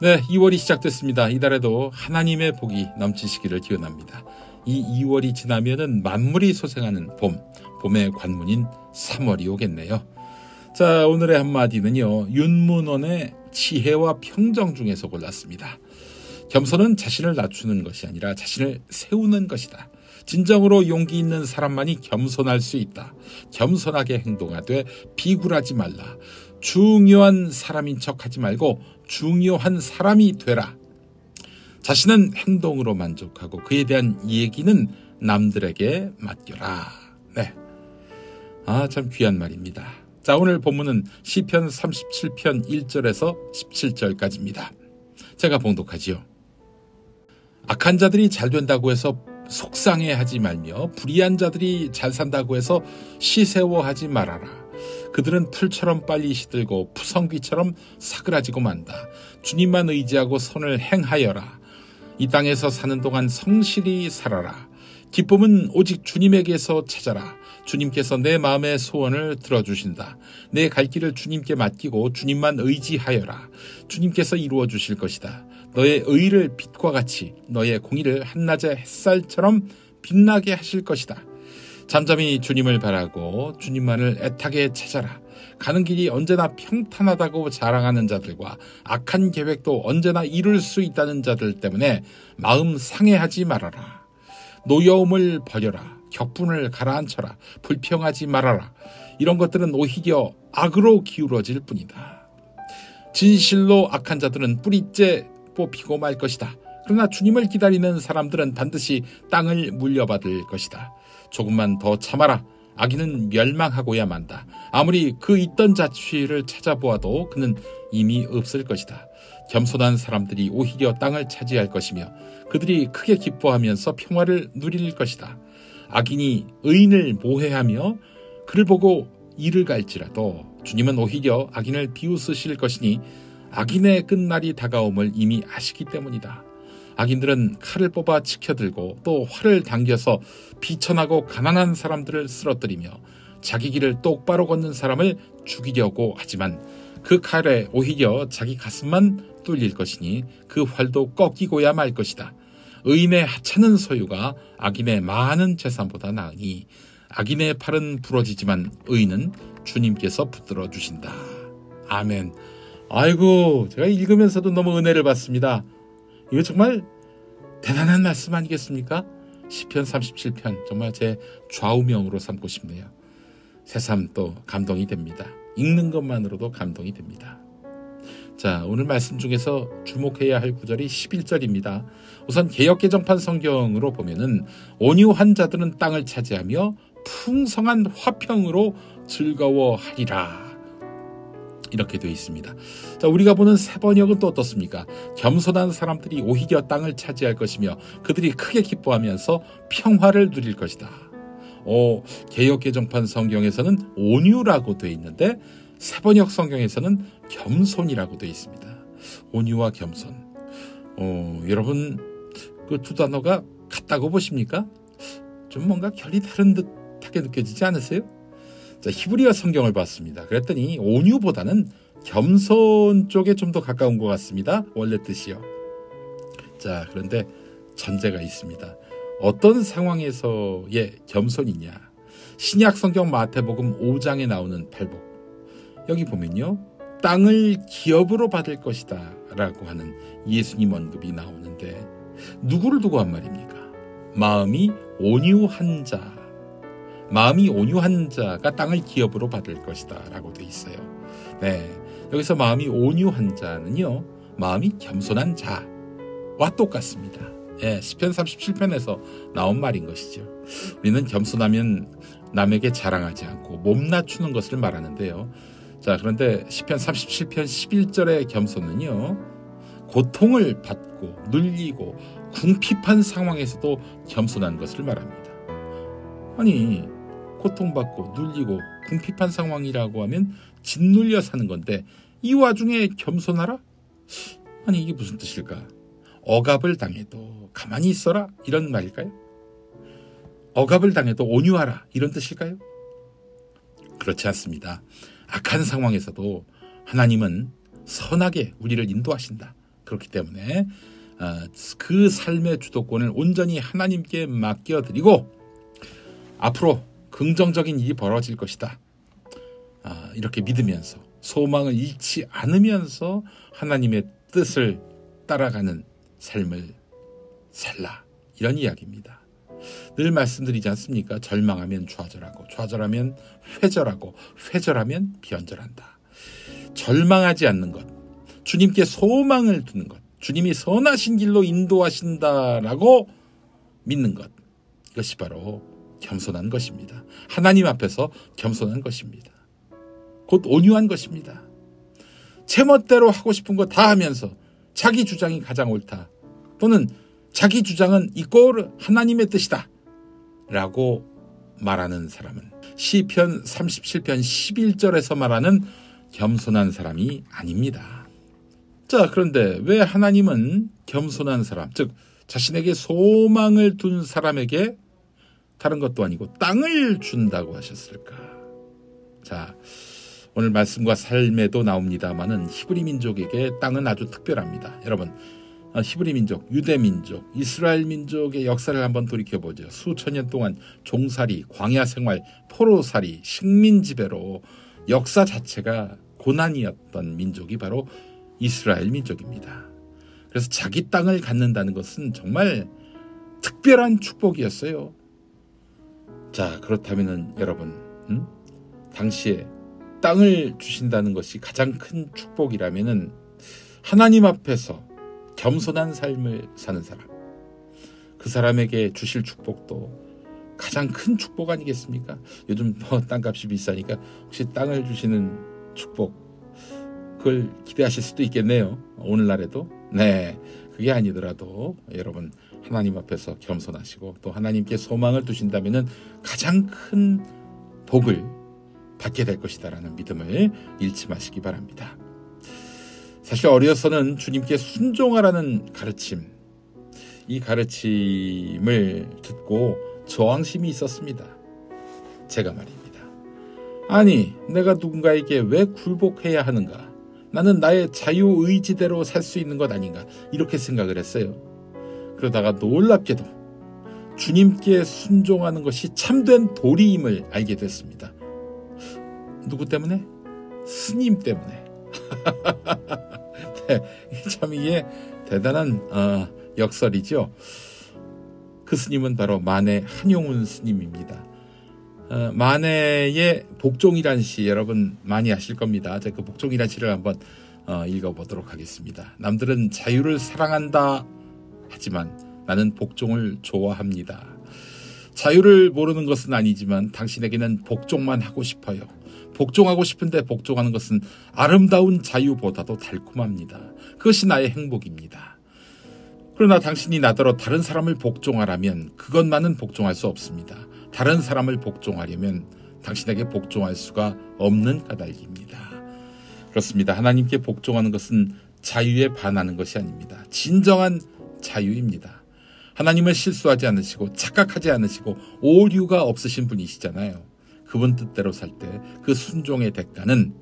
네, 2월이 시작됐습니다. 이달에도 하나님의 복이 넘치시기를 기원합니다. 이 2월이 지나면은 만물이 소생하는 봄의 관문인 3월이 오겠네요. 자, 오늘의 한마디는요, 윤문원의 지혜와 평정 중에서 골랐습니다. 겸손은 자신을 낮추는 것이 아니라 자신을 세우는 것이다. 진정으로 용기 있는 사람만이 겸손할 수 있다. 겸손하게 행동하되 비굴하지 말라. 중요한 사람인 척하지 말고 중요한 사람이 되라. 자신은 행동으로 만족하고 그에 대한 얘기는 남들에게 맡겨라. 네, 참 귀한 말입니다. 자, 오늘 본문은 시편 37편 1절에서 17절까지입니다. 제가 봉독하지요. 악한 자들이 잘 된다고 해서 속상해하지 말며 불의한 자들이 잘 산다고 해서 시세워하지 말아라. 그들은 풀처럼 빨리 시들고 푸성귀처럼 사그라지고 만다. 주님만 의지하고 선을 행하여라. 이 땅에서 사는 동안 성실히 살아라. 기쁨은 오직 주님에게서 찾아라. 주님께서 내 마음의 소원을 들어주신다. 내 갈 길을 주님께 맡기고 주님만 의지하여라. 주님께서 이루어 주실 것이다. 너의 의를 빛과 같이 너의 공의를 한낮의 햇살처럼 빛나게 하실 것이다. 잠잠히 주님을 바라고 주님만을 애타게 찾아라. 가는 길이 언제나 평탄하다고 자랑하는 자들과 악한 계획도 언제나 이룰 수 있다는 자들 때문에 마음 상해하지 말아라. 노여움을 버려라. 격분을 가라앉혀라. 불평하지 말아라. 이런 것들은 오히려 악으로 기울어질 뿐이다. 진실로 악한 자들은 뿌리째 뽑히고 말 것이다. 그러나 주님을 기다리는 사람들은 반드시 땅을 물려받을 것이다. 조금만 더 참아라. 악인은 멸망하고야 만다. 아무리 그 있던 자취를 찾아보아도 그는 이미 없을 것이다. 겸손한 사람들이 오히려 땅을 차지할 것이며 그들이 크게 기뻐하면서 평화를 누릴 것이다. 악인이 의인을 모해하며 그를 보고 이를 갈지라도 주님은 오히려 악인을 비웃으실 것이니 악인의 끝날이 다가옴을 이미 아시기 때문이다. 악인들은 칼을 뽑아 치켜들고 또 활을 당겨서 비천하고 가난한 사람들을 쓰러뜨리며 자기 길을 똑바로 걷는 사람을 죽이려고 하지만 그 칼에 오히려 자기 가슴만 뚫릴 것이니 그 활도 꺾이고야 말 것이다. 의인의 하찮은 소유가 악인의 많은 재산보다 나으니 악인의 팔은 부러지지만 의인은 주님께서 붙들어 주신다. 아멘. 아이고, 제가 읽으면서도 너무 은혜를 받습니다. 이거 정말 대단한 말씀 아니겠습니까? 시편 37편 정말 제 좌우명으로 삼고 싶네요. 새삼 또 감동이 됩니다. 읽는 것만으로도 감동이 됩니다. 자, 오늘 말씀 중에서 주목해야 할 구절이 11절입니다. 우선 개역개정판 성경으로 보면은 온유한 자들은 땅을 차지하며 풍성한 화평으로 즐거워하리라. 이렇게 되어 있습니다. 자, 우리가 보는 새번역은 또 어떻습니까? 겸손한 사람들이 오히려 땅을 차지할 것이며 그들이 크게 기뻐하면서 평화를 누릴 것이다. 개역개정판 성경에서는 온유라고 되어 있는데 새번역 성경에서는 겸손이라고 되어 있습니다. 온유와 겸손. 여러분 그 두 단어가 같다고 보십니까? 좀 뭔가 결이 다른 듯하게 느껴지지 않으세요? 자, 히브리어 성경을 봤습니다. 그랬더니 온유보다는 겸손 쪽에 좀 더 가까운 것 같습니다. 원래 뜻이요. 자, 그런데 전제가 있습니다. 어떤 상황에서의 겸손이냐? 신약 성경 마태복음 5장에 나오는 팔복. 여기 보면요, 땅을 기업으로 받을 것이다 라고 하는 예수님 언급이 나오는데 누구를 두고 한 말입니까? 마음이 온유한 자가 땅을 기업으로 받을 것이다 라고 되어 있어요. 네, 여기서 마음이 온유한 자는요, 마음이 겸손한 자와 똑같습니다. 예, 시편 37편에서 나온 말인 것이죠. 우리는 겸손하면 남에게 자랑하지 않고 몸 낮추는 것을 말하는데요. 자, 그런데 시편 37편 11절의 겸손은요, 고통을 받고 눌리고 궁핍한 상황에서도 겸손한 것을 말합니다. 아니, 고통받고 눌리고 궁핍한 상황이라고 하면 짓눌려 사는 건데 이 와중에 겸손하라? 아니, 이게 무슨 뜻일까? 억압을 당해도 가만히 있어라? 이런 말일까요? 억압을 당해도 온유하라? 이런 뜻일까요? 그렇지 않습니다. 악한 상황에서도 하나님은 선하게 우리를 인도하신다. 그렇기 때문에 그 삶의 주도권을 온전히 하나님께 맡겨드리고 앞으로 긍정적인 일이 벌어질 것이다. 이렇게 믿으면서 소망을 잃지 않으면서 하나님의 뜻을 따라가는 삶을 살라. 이런 이야기입니다. 늘 말씀드리지 않습니까? 절망하면 좌절하고 좌절하면 회절하고 회절하면 변절한다. 절망하지 않는 것, 주님께 소망을 두는 것, 주님이 선하신 길로 인도하신다라고 믿는 것, 이것이 바로 겸손한 것입니다. 하나님 앞에서 겸손한 것입니다. 곧 온유한 것입니다. 제멋대로 하고 싶은 거 다 하면서 자기 주장이 가장 옳다, 또는 자기 주장은 이꼴 하나님의 뜻이다 라고 말하는 사람은 시편 37편 11절에서 말하는 겸손한 사람이 아닙니다. 자, 그런데 왜 하나님은 겸손한 사람, 즉 자신에게 소망을 둔 사람에게 다른 것도 아니고 땅을 준다고 하셨을까? 자, 오늘 말씀과 삶에도 나옵니다마는 히브리 민족에게 땅은 아주 특별합니다. 여러분, 히브리 민족, 유대 민족, 이스라엘 민족의 역사를 한번 돌이켜보죠. 수천 년 동안 종살이, 광야 생활, 포로살이, 식민 지배로 역사 자체가 고난이었던 민족이 바로 이스라엘 민족입니다. 그래서 자기 땅을 갖는다는 것은 정말 특별한 축복이었어요. 자, 그렇다면은 여러분, 당시에 땅을 주신다는 것이 가장 큰 축복이라면은 하나님 앞에서 겸손한 삶을 사는 사람, 그 사람에게 주실 축복도 가장 큰 축복 아니겠습니까? 요즘 땅값이 비싸니까 혹시 땅을 주시는 축복, 그걸 기대하실 수도 있겠네요. 오늘날에도. 네, 그게 아니더라도 여러분 하나님 앞에서 겸손하시고 또 하나님께 소망을 두신다면은 가장 큰 복을 받게 될 것이다라는 믿음을 잃지 마시기 바랍니다. 사실 어려서는 주님께 순종하라는 가르침, 이 가르침을 듣고 저항심이 있었습니다. 제가 말입니다. 아니, 내가 누군가에게 왜 굴복해야 하는가? 나는 나의 자유의지대로 살 수 있는 것 아닌가? 이렇게 생각을 했어요. 그러다가 놀랍게도 주님께 순종하는 것이 참된 도리임을 알게 됐습니다. 누구 때문에? 스님 때문에. 네, 참 이게 대단한 역설이죠. 그 스님은 바로 만해 한용운 스님입니다. 만해의 복종이란 시 여러분 많이 아실 겁니다. 제가 그 복종이란 시를 한번 읽어보도록 하겠습니다. 남들은 자유를 사랑한다 하지만 나는 복종을 좋아합니다. 자유를 모르는 것은 아니지만 당신에게는 복종만 하고 싶어요. 복종하고 싶은데 복종하는 것은 아름다운 자유보다도 달콤합니다. 그것이 나의 행복입니다. 그러나 당신이 나더러 다른 사람을 복종하라면 그것만은 복종할 수 없습니다. 다른 사람을 복종하려면 당신에게 복종할 수가 없는 까닭입니다. 그렇습니다. 하나님께 복종하는 것은 자유에 반하는 것이 아닙니다. 진정한 자유입니다. 하나님은 실수하지 않으시고 착각하지 않으시고 오류가 없으신 분이시잖아요. 그분 뜻대로 살 때 그 순종의 대가는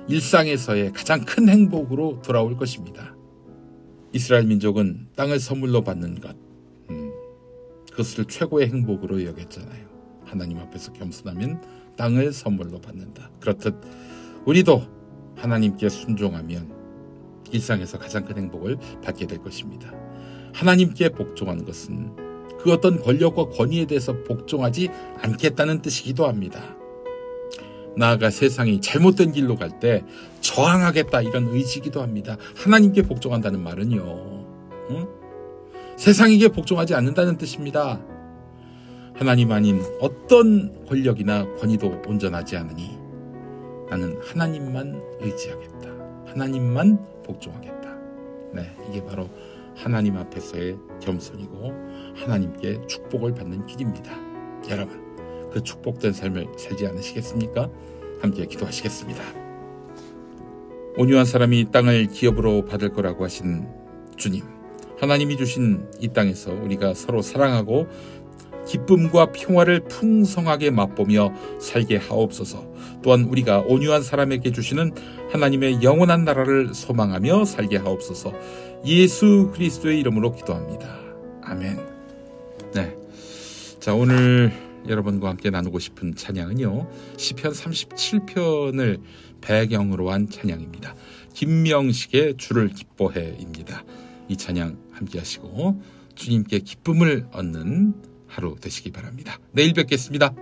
일상에서의 가장 큰 행복으로 돌아올 것입니다. 이스라엘 민족은 땅을 선물로 받는 것, 그것을 최고의 행복으로 여겼잖아요. 하나님 앞에서 겸손하면 땅을 선물로 받는다. 그렇듯 우리도 하나님께 순종하면 일상에서 가장 큰 행복을 받게 될 것입니다. 하나님께 복종하는 것은 그 어떤 권력과 권위에 대해서 복종하지 않겠다는 뜻이기도 합니다. 나아가 세상이 잘못된 길로 갈 때 저항하겠다 이런 의지이기도 합니다. 하나님께 복종한다는 말은요, 세상에게 복종하지 않는다는 뜻입니다. 하나님 아닌 어떤 권력이나 권위도 온전하지 않으니 나는 하나님만 의지하겠다. 하나님만 복종하겠다. 네, 이게 바로 하나님 앞에서의 겸손이고 하나님께 축복을 받는 길입니다. 여러분, 그 축복된 삶을 살지 않으시겠습니까? 함께 기도하시겠습니다. 온유한 사람이 땅을 기업으로 받을 거라고 하신 주님, 하나님이 주신 이 땅에서 우리가 서로 사랑하고 기쁨과 평화를 풍성하게 맛보며 살게 하옵소서. 또한 우리가 온유한 사람에게 주시는 하나님의 영원한 나라를 소망하며 살게 하옵소서. 예수 그리스도의 이름으로 기도합니다. 아멘. 네. 자, 오늘 여러분과 함께 나누고 싶은 찬양은요, 시편 37편을 배경으로 한 찬양입니다. 김명식의 주를 기뻐해입니다. 이 찬양 함께 하시고 주님께 기쁨을 얻는 하루 되시기 바랍니다. 내일 뵙겠습니다.